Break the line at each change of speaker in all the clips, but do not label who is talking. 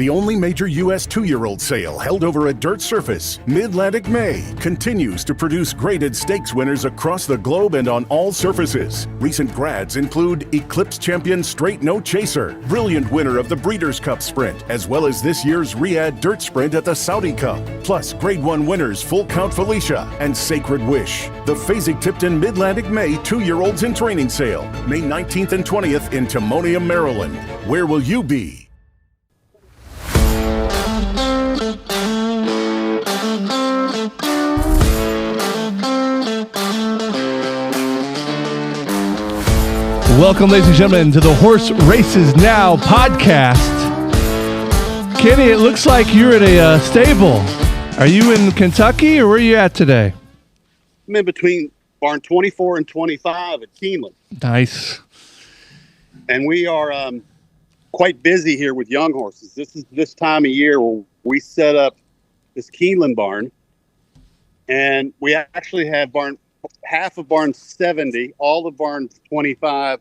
the only major U.S. 2-year-old sale held over a dirt surface, Mid-Atlantic May continues to produce graded stakes winners across the globe and on all surfaces. Recent grads include Eclipse champion Straight No Chaser, brilliant winner of the Breeders' Cup Sprint, as well as this year's Riyadh Dirt Sprint at the Saudi Cup, plus Grade 1 winners Full Count Felicia and Sacred Wish. The Fasig-Tipton Mid-Atlantic May 2-year-olds in training sale, May 19th and 20th in Timonium, Maryland. Where will you be?
Welcome, ladies and gentlemen, to the Horse Races Now podcast. Kenny, it looks like you're at a stable. Are you in Kentucky, or where are you at today?
I'm in between barn 24 and 25 at Keeneland.
Nice.
And we are quite busy here with young horses. This is this time of year where we set up this Keeneland barn, and we actually have half of barn 70, all of barn 25,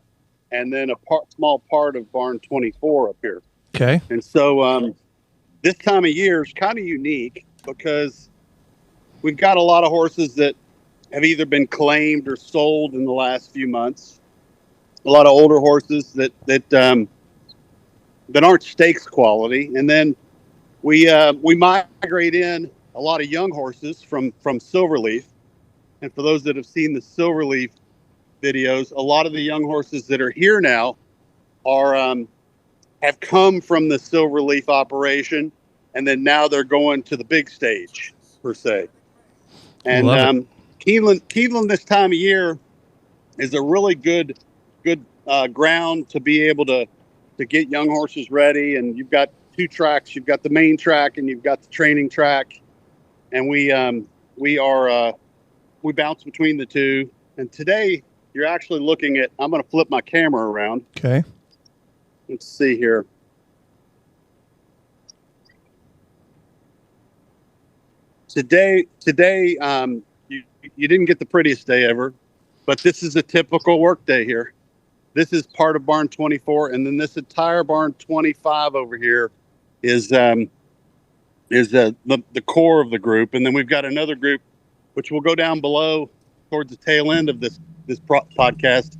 and then a small part of barn 24 up here.
Okay.
And so this time of year is kind of unique because we've got a lot of horses that have either been claimed or sold in the last few months. A lot of older horses that aren't stakes quality, and then we migrate in a lot of young horses from Silverleaf. And for those that have seen the Silverleaf videos, a lot of the young horses that are here now are have come from the Silverleaf operation, and then now they're going to the big stage per se. And Keeneland this time of year is a really good ground to be able to get young horses ready. And you've got two tracks. You've got the main track and you've got the training track. And we bounce between the two. And today you're actually looking at, I'm going to flip my camera around.
Okay.
Let's see here. Today, you didn't get the prettiest day ever, but this is a typical work day here. This is part of barn 24, and then this entire barn 25 over here is the core of the group. And then we've got another group, which will go down below towards the tail end of this podcast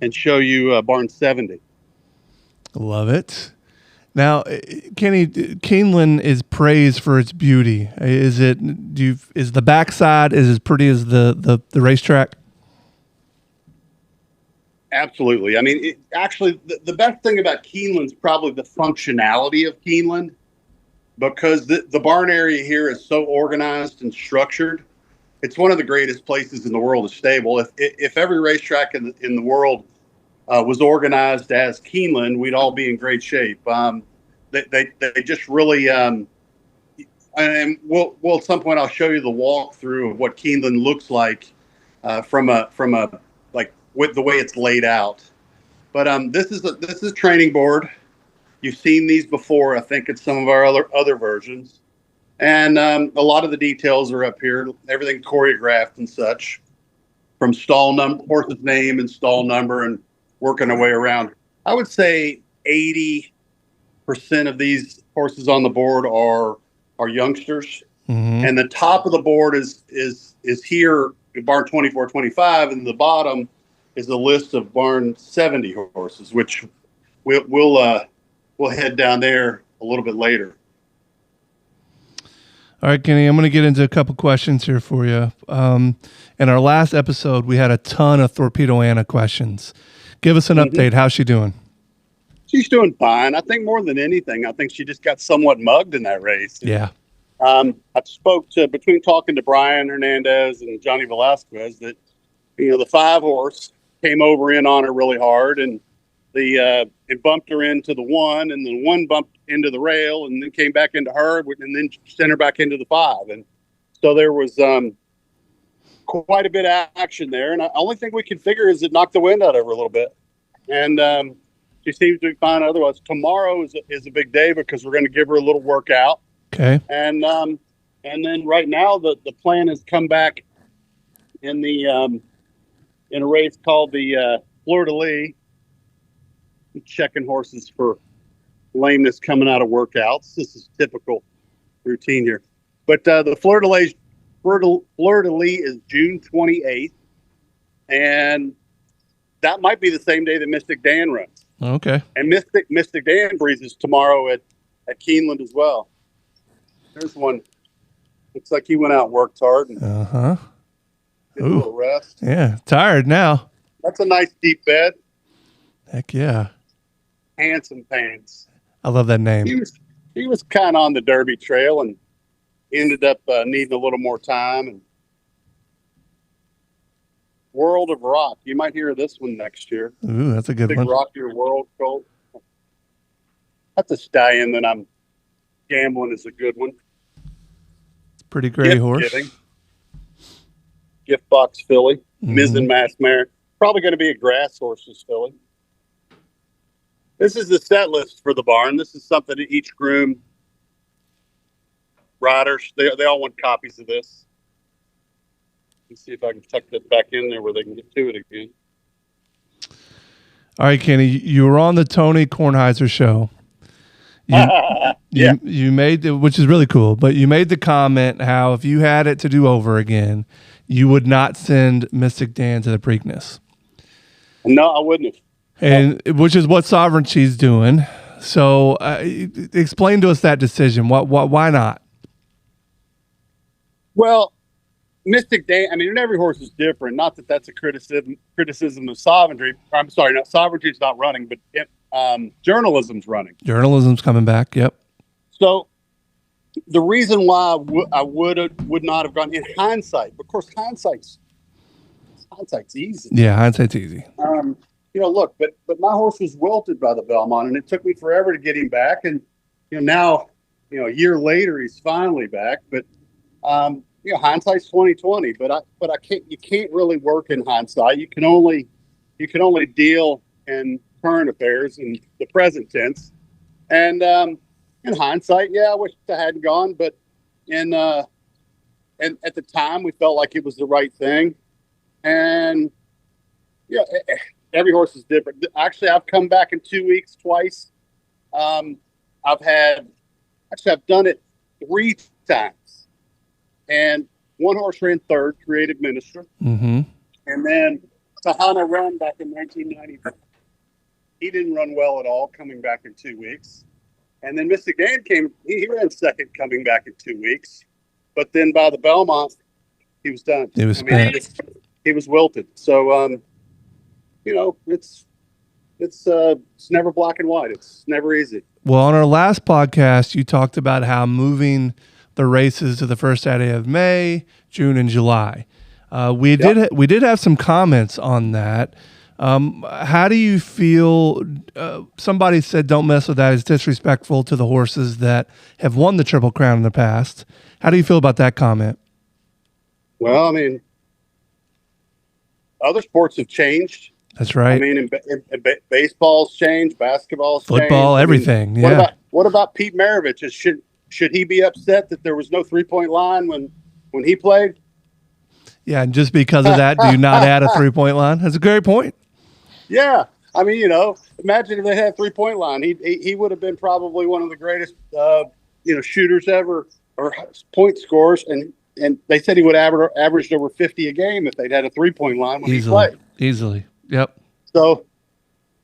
and show you barn 70.
Love it. Now, Kenny, Keeneland is praised for its beauty. Is the backside as pretty as the racetrack?
Absolutely. I mean, actually, the best thing about Keeneland is probably the functionality of Keeneland, because the barn area here is so organized and structured. It's one of the greatest places in the world to stable. If every racetrack in the world was organized as Keeneland, we'd all be in great shape. They just really, and we'll at some point I'll show you the walkthrough of what Keeneland looks like from a like with the way it's laid out. But this is a training board. You've seen these before, I think, in some of our other versions. And a lot of the details are up here, everything choreographed and such, from stall number, horse's name and stall number, and working our way around. I would say 80% of these horses on the board are youngsters. Mm-hmm. And the top of the board is here in barn 24, 25, and the bottom is a list of barn 70 horses, which we'll head down there a little bit later.
All right, Kenny, I'm going to get into a couple questions here for you. In our last episode, we had a ton of Torpedo Anna questions. Give us an update. How's she doing?
She's doing fine. I think more than anything, I think she just got somewhat mugged in that race.
Yeah.
I spoke between talking to Brian Hernandez and Johnny Velasquez that, the 5-horse came in on her really hard, and it bumped her into the 1, and then 1 bumped into the rail, and then came back into her, and then sent her back into the 5. And so there was quite a bit of action there. And the only thing we can figure is it knocked the wind out of her a little bit. And she seems to be fine otherwise. Tomorrow is a big day because we're going to give her a little workout.
Okay.
And then right now the plan is come back in a race called the Fleur de Lis. I'm checking horses for lameness coming out of workouts. This is typical routine here. But the Fleur de Lis is June 28th, and that might be the same day that Mystic Dan runs.
Okay.
And Mystic Dan breezes tomorrow at Keeneland as well. There's one. Looks like he went out and worked hard and get a little rest.
Yeah, tired now.
That's a nice deep bed.
Heck yeah.
Handsome Pants.
I love that name.
He was kind of on the Derby trail and ended up needing a little more time. And World of Rock. You might hear this one next year.
Ooh, that's a good one.
Big Rock Your World Colt. That's a stallion that I'm gambling is a good one.
Pretty great horse.
Gift box filly. Mizzen Mass Mare. Probably going to be a grass horses filly. This is the set list for the barn. This is something that each groom, riders, they all want copies of this. Let's see if I can tuck that back in there where they can get to it again.
All right, Kenny, you were on the Tony Kornheiser show. You made which is really cool, but you made the comment how if you had it to do over again, you would not send Mystic Dan to the Preakness.
No, I wouldn't have.
And which is what Sovereignty's doing. So explain to us that decision. Why not?
Well, Mystic Dan, I mean, and every horse is different. Not that that's a criticism of Sovereignty. I'm sorry, not Sovereignty's not running, but journalism's running.
Journalism's coming back. Yep.
So the reason why I would not have gone in hindsight, of course, hindsight's easy.
Yeah, hindsight's easy.
Look, but my horse was wilted by the Belmont, and it took me forever to get him back. And now, a year later, he's finally back. But hindsight's 20/20. But I can't. You can't really work in hindsight. You can only deal in current affairs in the present tense. And in hindsight, yeah, I wish I hadn't gone. But and at the time, we felt like it was the right thing. And every horse is different. Actually, I've come back in 2 weeks twice. I've done it 3 times. And one horse ran third, Creative Minister. Mm-hmm. And then Tahana ran back in 1990. He didn't run well at all coming back in 2 weeks. And then Mystic Dan came, he ran second coming back in 2 weeks. But then by the Belmont, he was done.
He was
wilted. So, it's never black and white. It's never easy.
Well, on our last podcast, you talked about how moving the races to the first Saturday of May, June, and July. We did have some comments on that. How do you feel? Somebody said, "Don't mess with that. It's disrespectful to the horses that have won the Triple Crown in the past." How do you feel about that comment?
Well, I mean, other sports have changed.
That's right.
I mean, in baseball's changed, basketball's
football,
changed.
everything. Yeah.
What about Pete Maravich? Should he be upset that there was no 3-point line when he played?
Yeah, and just because of that, do you not add a 3-point line? That's a great point.
Yeah, I mean, imagine if they had a 3-point line. He would have been probably one of the greatest, shooters ever or point scorers, and they said he would averaged over 50 a game if they'd had a 3-point line when he played.
Easily. Yep.
So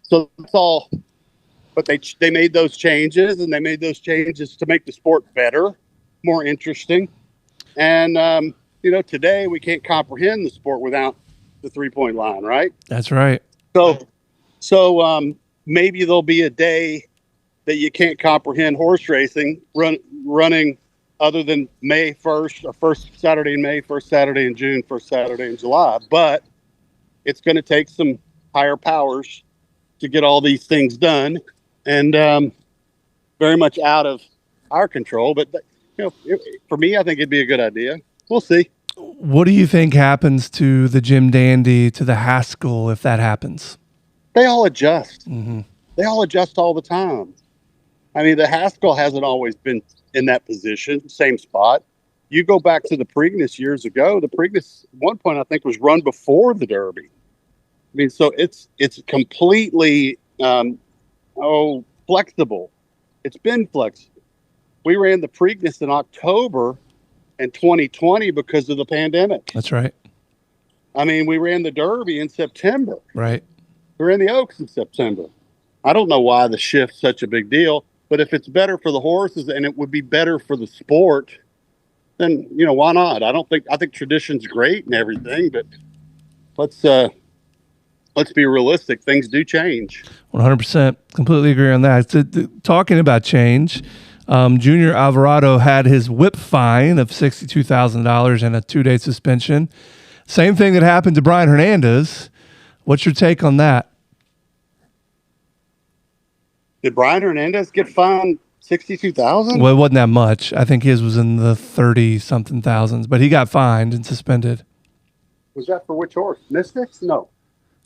that's all. But they made those changes, and they made those changes to make the sport better, more interesting. And today we can't comprehend the sport without the 3-point line, right?
That's right.
So maybe there'll be a day that you can't comprehend horse racing running other than May 1st or first Saturday in May, first Saturday in June, first Saturday in July. But it's going to take some higher powers to get all these things done, and very much out of our control. But for me, I think it'd be a good idea. We'll see.
What do you think happens to the Jim Dandy, to the Haskell, if that happens?
They all adjust.
Mm-hmm.
They all adjust all the time. I mean, the Haskell hasn't always been in that position, same spot. You go back to the Preakness years ago. The Preakness, at one point, I think, was run before the Derby. I mean, so it's completely flexible. It's been flexible. We ran the Preakness in October in 2020 because of the pandemic.
That's right.
I mean, we ran the Derby in September.
Right.
We ran the Oaks in September. I don't know why the shift's such a big deal, but if it's better for the horses and it would be better for the sport, then, why not? I think tradition's great and everything, but let's be realistic. Things do change.
100%. Completely agree on that. Talking about change, Junior Alvarado had his whip fine of $62,000 and a 2-day suspension. Same thing that happened to Brian Hernandez. What's your take on that?
Did Brian Hernandez get fined $62,000?
Well, it wasn't that much. I think his was in the 30-something thousands, but he got fined and suspended.
Was that for which horse? Mystics? No.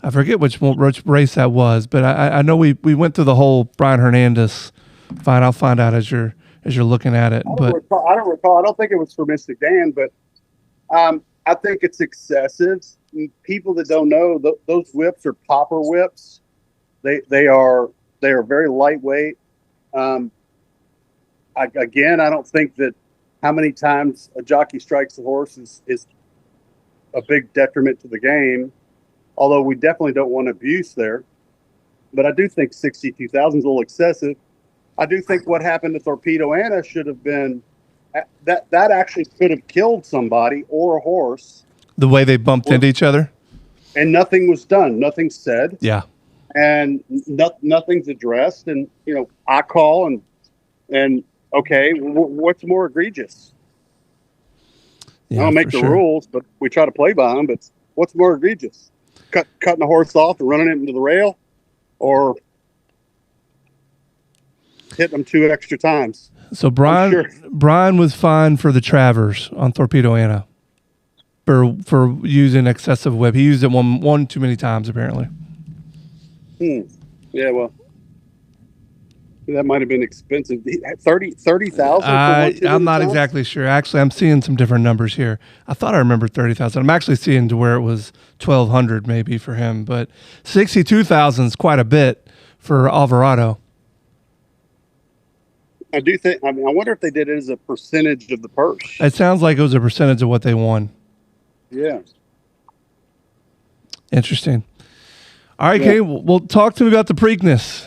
I forget which race that was, but I know we went through the whole Brian Hernandez fine. I'll find out as you're looking at it.
I don't recall. I don't think it was for Mystic Dan, but I think it's excessive. People that don't know, those whips are popper whips. They are very lightweight. I don't think that how many times a jockey strikes a horse is a big detriment to the game, although we definitely don't want abuse there. But I do think 62,000 is a little excessive. I do think what happened to Torpedo Anna should have been that actually could have killed somebody or a horse.
The way they bumped into each other?
And nothing was done. Nothing's said.
Yeah.
And nothing's addressed. And, I call and okay, what's more egregious?
Yeah,
I don't make the rules, but we try to play by them. But what's more egregious? Cutting a horse off and running it into the rail, or hitting them 2 extra times?
So Brian was fined for the Travers on Torpedo Anna for using excessive whip. He used it one too many times apparently.
Yeah, well, that might have been expensive. 30,000.
I'm not exactly sure. Actually, I'm seeing some different numbers here. I thought I remembered 30,000. I'm actually seeing to where it was 1,200 maybe for him, but 62,000 is quite a bit for Alvarado.
I do think. I wonder if they did it as a percentage of the purse.
It sounds like it was a percentage of what they won.
Yeah.
Interesting. All right, Kenny, well, talk to me about the Preakness.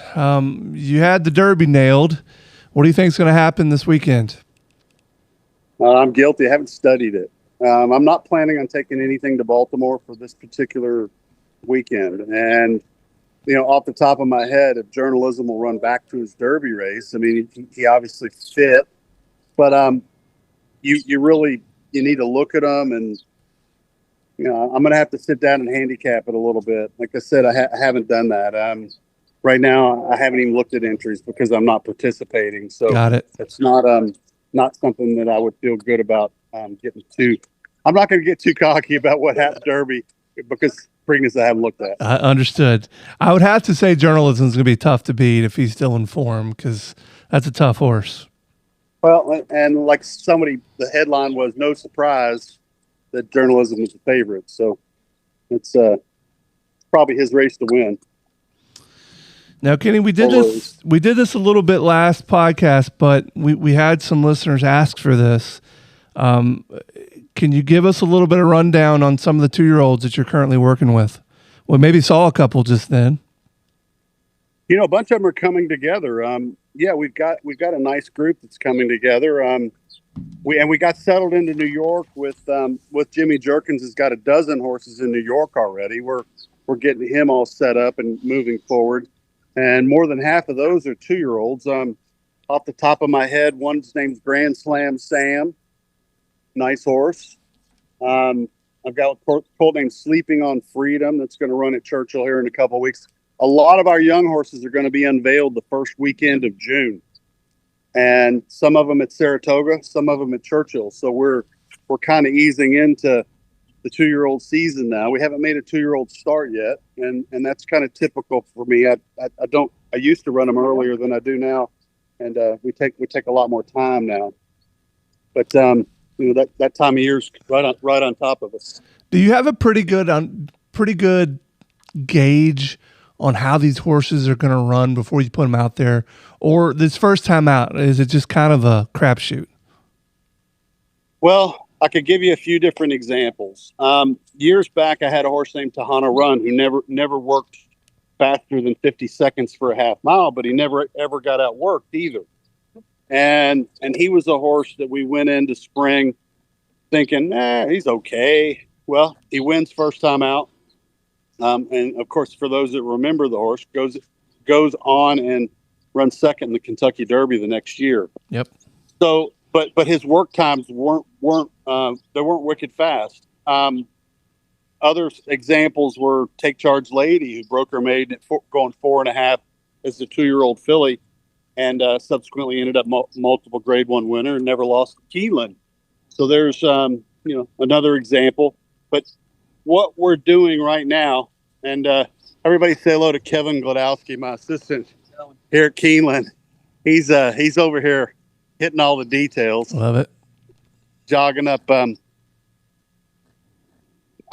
You had the Derby nailed. What do you think is going to happen this weekend?
I'm guilty. I haven't studied it. I'm not planning on taking anything to Baltimore for this particular weekend. And, off the top of my head, if journalism will run back to his Derby race, I mean, he obviously fit. But you need to look at him and, I'm going to have to sit down and handicap it a little bit. Like I said, I haven't done that. Right now, I haven't even looked at entries because I'm not participating. So
got it.
It's not something that I would feel good about getting too. I'm not going to get too cocky about what happened Derby because Preakness I haven't looked at.
Understood. I would have to say journalism is going to be tough to beat if he's still informed because that's a tough horse.
Well, and like the headline was no surprise that journalism is the favorite. So it's probably his race to win.
Now, Kenny, we did this a little bit last podcast, but we had some listeners ask for this. Can you give us a little bit of rundown on some of the 2-year-olds that you're currently working with? Well, maybe saw a couple just then.
A bunch of them are coming together. We've got a nice group that's coming together. We got settled into New York with Jimmy Jerkins has got a dozen horses in New York already. We're getting him all set up and moving forward. And more than half of those are 2-year-olds. Off the top of my head, one's named Grand Slam Sam. Nice horse. I've got a colt named Sleeping on Freedom that's going to run at Churchill here in a couple of weeks. A lot of our young horses are going to be unveiled the first weekend of June. And some of them at Saratoga, some of them at Churchill. So we're kind of easing into the 2-year-old season now. We haven't made a 2-year-old start yet, and that's kind of typical for me. I used to run them earlier than I do now, and we take a lot more time now. But that time of year's right on top of us.
Do you have a pretty good gauge on how these horses are going to run before you put them out there? Or this first time out, is it just kind of a crapshoot?
Well, I could give you a few different examples. Years back, I had a horse named Tahana Run who never worked faster than 50 seconds for a half mile, but he never ever got outworked either. And he was a horse that we went into spring thinking, he's okay. Well, he wins first time out. And of course, for those that remember the horse, goes on and runs second in the Kentucky Derby the next year.
Yep.
So, but his work times weren't wicked fast. Other examples were Take Charge Lady, who broke her maiden at going 4.5 as the 2-year-old filly, and subsequently ended up multiple Grade 1 winner and never lost to Keeneland. So there's another example. But what we're doing right now, and everybody say hello to Kevin Gladowski, my assistant here at Keeneland. He's over here hitting all the details.
Love it.
Jogging up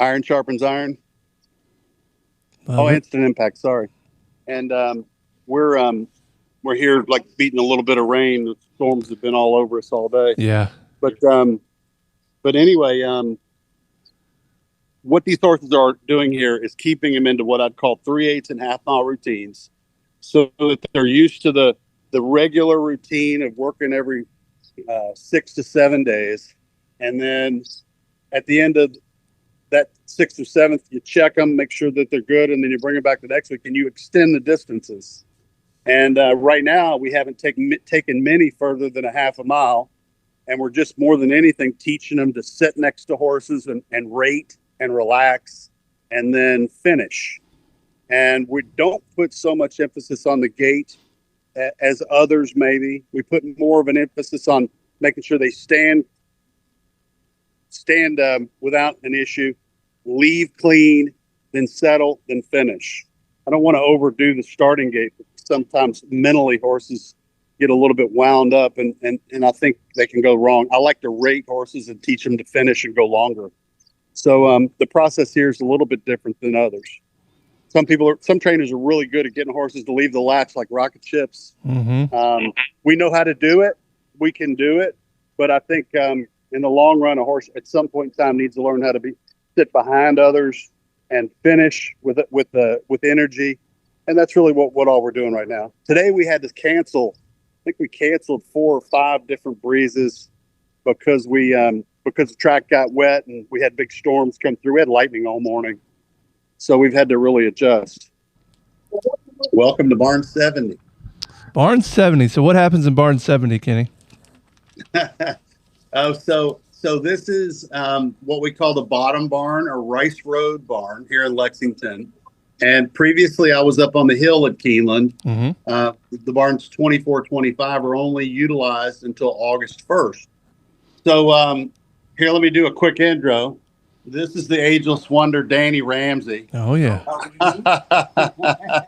iron sharpens iron. Instant impact. Sorry. And we're here like beating a little bit of rain. The storms have been all over us all day.
Yeah.
But anyway, what these horses are doing here is keeping them into what I'd call 3/8 and half-mile routines, so that they're used to the regular routine of working every 6 to 7 days. And then at the end of that 6th or 7th, you check them, make sure that they're good, and then you bring them back the next week and you extend the distances. And right now we haven't taken many further than a half a mile. And we're just more than anything teaching them to sit next to horses and rate and relax and then finish. And we don't put so much emphasis on the gait as others maybe. We put more of an emphasis on making sure they stand without an issue, leave clean, then settle, then finish. I don't want to overdo the starting gait. Sometimes mentally horses get a little bit wound up, and I think they can go wrong. I like to rate horses and teach them to finish and go longer. So the process here is a little bit different than others. Some trainers are really good at getting horses to leave the latch like rocket ships.
Mm-hmm.
We know how to do it. We can do it. But I think in the long run, a horse at some point in time needs to learn how to sit behind others and finish with energy. And that's really what all we're doing right now. Today we had to cancel. I think we canceled 4 or 5 different breezes because the track got wet and we had big storms come through. We had lightning all morning. So we've had to really adjust. Welcome to Barn 70.
Barn 70. So what happens in Barn 70, Kenny?
So this is what we call the bottom barn or Rice Road barn here in Lexington. And previously I was up on the hill at Keeneland. Mm-hmm. The barns 24, 25 are only utilized until August 1st. So here, let me do a quick intro. This is the ageless wonder, Danny Ramsey.
Oh, yeah.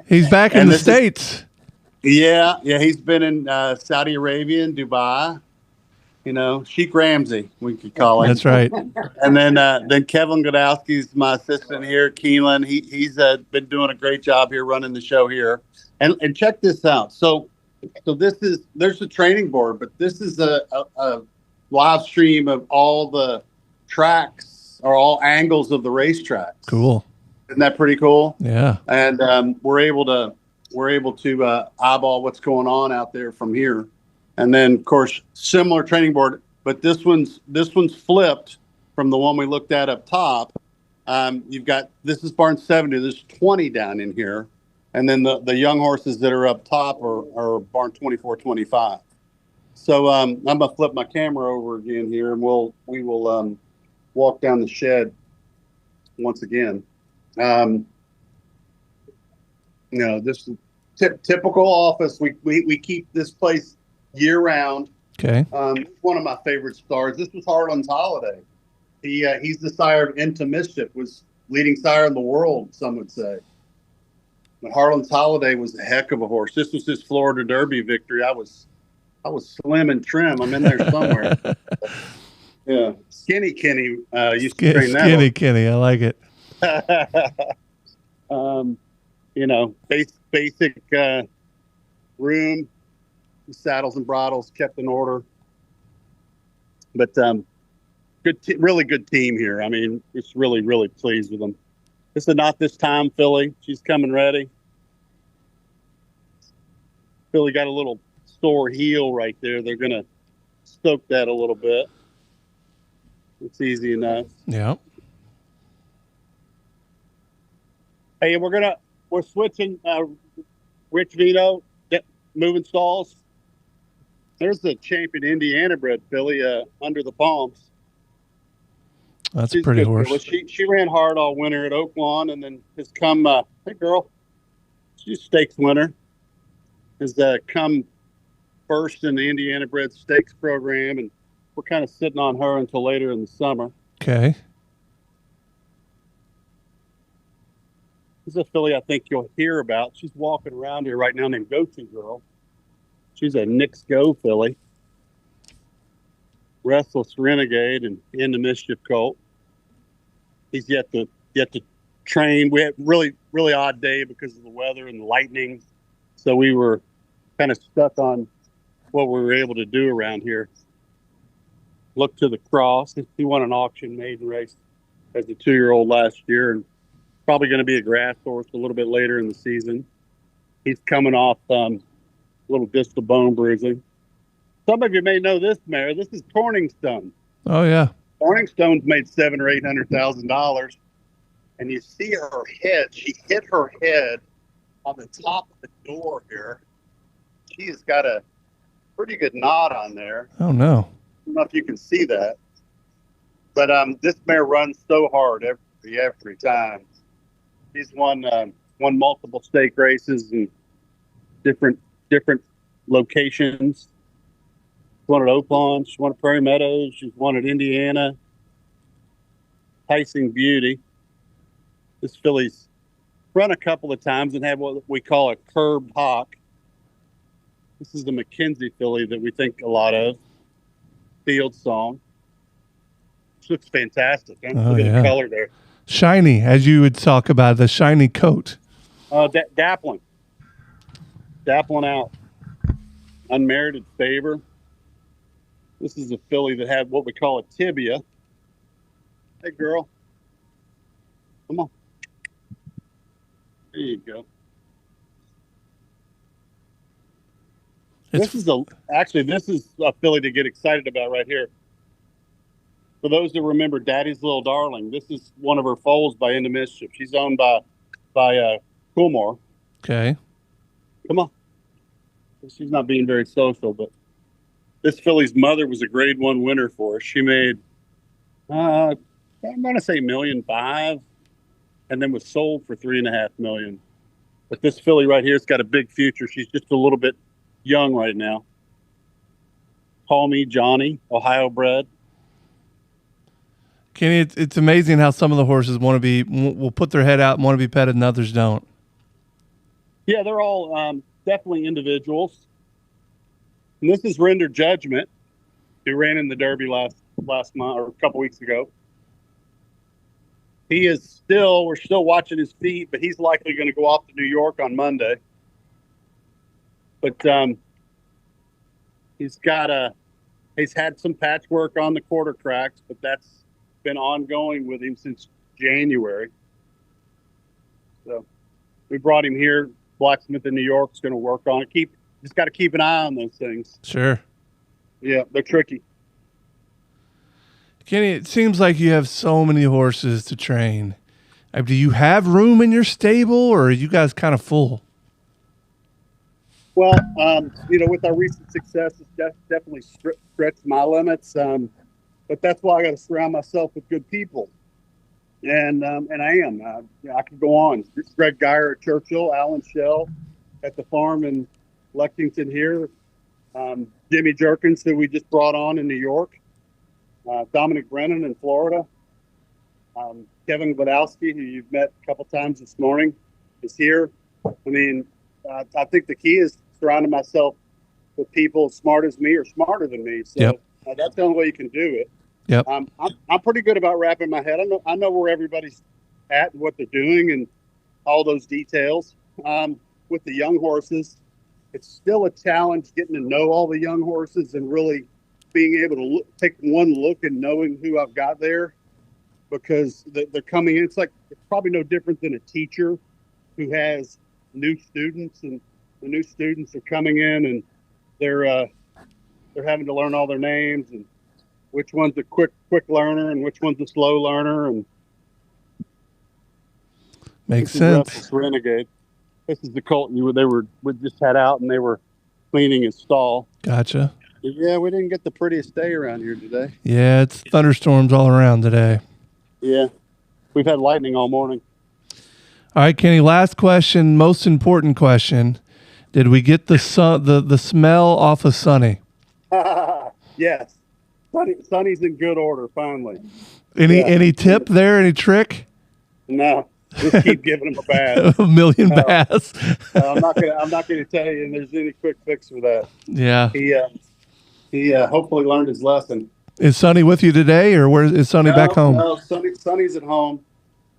He's back in the States.
Yeah. He's been in Saudi Arabia and Dubai. Sheik Ramsey, we could call him.
That's right.
And then Kevin Godowski's my assistant here at Keeneland. He's been doing a great job here running the show here. And check this out. So there's a training board, but this is a live stream of all the tracks or all angles of the racetrack.
Cool.
Isn't that pretty cool?
Yeah.
And we're able to eyeball what's going on out there from here. And then, of course, similar training board, but this one's flipped from the one we looked at up top. This is barn 70. There's 20 down in here, and then the young horses that are up top are barn 24, 25. So I'm gonna flip my camera over again here, and we will walk down the shed once again. This is typical office. We keep this place year round.
Okay.
One of my favorite stars. This was Harlan's Holiday. He's the sire of Into Mischief, was leading sire in the world, some would say. But Harlan's Holiday was a heck of a horse. This was his Florida Derby victory. I was slim and trim. I'm in there somewhere. Yeah. Skinny Kenny used to train that.
Skinny Kenny. I like it.
basic room, saddles and bridles kept in order. But really good team here. I mean, just really, really pleased with them. This is Not This Time filly. She's coming ready. Filly got a little sore heel right there. They're going to stoke that a little bit. It's easy enough.
Yeah.
Hey, we're switching Rich Vito, moving stalls. There's the champion Indiana bred filly Under the Palms.
That's a pretty horse.
She ran hard all winter at Oaklawn, and then has come. Hey, girl, she's a stakes winner. Has come first in the Indiana bred stakes program, and we're kind of sitting on her until later in the summer.
Okay.
This is a filly I think you'll hear about. She's walking around here right now named Go-To Girl. She's a Knicks Go filly. Restless Renegade and In the Mischief Colt. He's yet to train. We had really, really odd day because of the weather and the lightning. So we were kind of stuck on what we were able to do around here. Look to the cross. He won an auction maiden race as a 2-year-old last year, and probably going to be a grass horse a little bit later in the season. He's coming off a little distal bone bruising. Some of you may know this mare. This is Corningstone.
Oh yeah.
Corningstone's made $700,000 or $800,000, and you see her head. She hit her head on the top of the door here. She has got a pretty good knot on there.
Oh no.
I don't know if you can see that, but this mare runs so hard every time. She's won multiple stake races in different locations. She's won at Oaklawn. She's won at Prairie Meadows. She's won at Indiana. Enticing Beauty. This filly's run a couple of times and had what we call a curbed hock. This is the McKenzie filly that we think a lot of. Field Song. She looks fantastic. Huh?
Oh,
Look at
yeah.
the color there.
Shiny, as you would talk about, the shiny coat.
Dappling out. Unmerited favor. This is a filly that had what we call a tibia. Hey, girl. Come on. There you go. This is a filly to get excited about right here. For those that remember Daddy's Little Darling, this is one of her foals by Into Mischief. She's owned by Coolmore.
Okay.
Come on. She's not being very social, but this filly's mother was a grade 1 winner for us. She made, I'm going to say $1.5 million, and then was sold for $3.5 million. But this filly right here has got a big future. She's just a little bit young right now. Call Me Johnny, Ohio bred.
Kenny, it's amazing how some of the horses will put their head out and want to be petted and others don't.
Yeah, they're all definitely individuals. And this is Render Judgment, who ran in the Derby last month or a couple weeks ago. We're still watching his feet, but he's likely going to go off to New York on Monday. But he's had some patchwork on the quarter cracks, but that's been ongoing with him since January. So we brought him here. Blacksmith in New York is going to work on it. Just got to keep an eye on those things.
Sure.
Yeah, they're tricky.
Kenny, it seems like you have so many horses to train. Do you have room in your stable, or are you guys kind of full?
Well, with our recent success, it's definitely stretched my limits. But that's why I got to surround myself with good people. And I am. I could go on. Greg Geyer at Churchill, Alan Shell at the farm in Lexington here, Jimmy Jerkins, who we just brought on in New York, Dominic Brennan in Florida, Kevin Gladowski, who you've met a couple times this morning, is here. I mean, I think the key is surrounding myself with people as smart as me or smarter than me. So that's the only way you can do it.
Yep.
I'm pretty good about wrapping my head. I know where everybody's at and what they're doing and all those details. with the young horses. It's still a challenge getting to know all the young horses and really being able to take one look and knowing who I've got there, because they're coming in. It's probably no different than a teacher who has new students, and the new students are coming in and they're having to learn all their names and which one's a quick learner and which one's a slow learner. And
makes sense.
Russell's Renegade. This is the colt we just had out and they were cleaning his stall.
Gotcha.
Yeah, we didn't get the prettiest day around here today.
Yeah, it's thunderstorms all around today.
Yeah, we've had lightning all morning.
All right, Kenny, last question, most important question. Did we get the smell off of Sonny?
Yes. Sonny's in good order, finally.
Any tip there? Any trick?
No. Just keep giving him a bath.
A million baths.
I'm not gonna tell you and there's any quick fix for that.
Yeah.
He hopefully learned his lesson.
Is Sonny with you today, or where is Sonny back home?
No, Sonny's at home.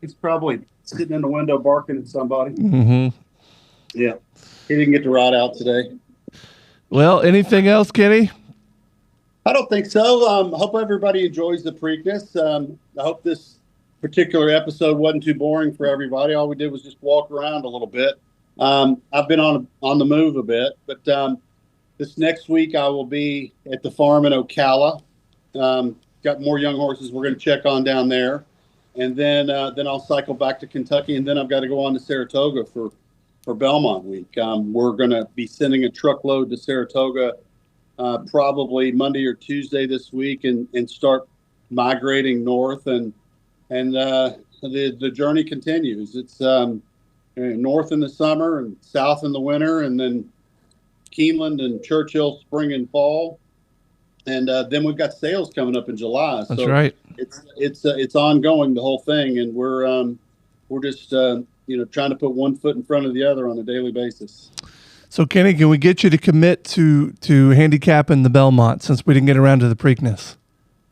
He's probably sitting in the window barking at somebody.
Mm-hmm.
Yeah. He didn't get to ride out today.
Well, anything else, Kenny?
I don't think so. Hope everybody enjoys the Preakness. I hope this particular episode wasn't too boring for everybody. All we did was just walk around a little bit. I've been on the move a bit, but this next week I will be at the farm in Ocala. Got more young horses we're going to check on down there, and then I'll cycle back to Kentucky, and then I've got to go on to Saratoga for Belmont Week. We're going to be sending a truckload to Saratoga probably Monday or Tuesday this week, and start migrating north, and the journey continues. It's north in the summer and south in the winter, and then Keeneland and Churchill spring and fall, and then we've got sales coming up in July.
That's right.
It's ongoing, the whole thing, and we're just trying to put one foot in front of the other on a daily basis.
So, Kenny, can we get you to commit to handicapping the Belmont since we didn't get around to the Preakness?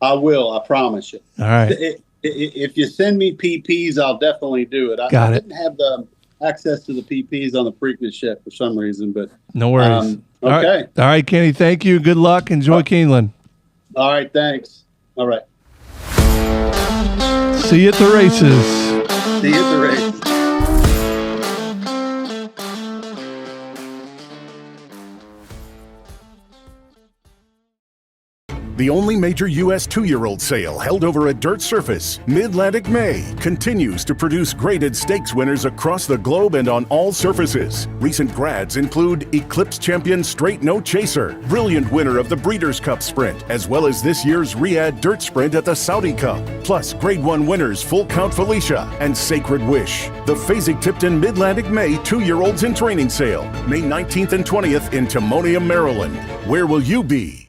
I will. I promise you.
All right.
If you send me PPs, I'll definitely do it. I didn't have the access to the PPs on the Preakness yet for some reason, but
no worries.
Okay.
All right, Kenny. Thank you. Good luck. Enjoy Keeneland.
All right. Thanks. All right.
See you at the races.
See you at the races.
The only major U.S. 2-year-old sale held over a dirt surface, Mid-Atlantic May, continues to produce graded stakes winners across the globe and on all surfaces. Recent grads include Eclipse champion Straight No Chaser, brilliant winner of the Breeders' Cup Sprint, as well as this year's Riyadh Dirt Sprint at the Saudi Cup, plus Grade 1 winners Full Count Felicia and Sacred Wish. The Fasig-Tipton Mid-Atlantic May 2-year-olds in training sale, May 19th and 20th in Timonium, Maryland. Where will you be?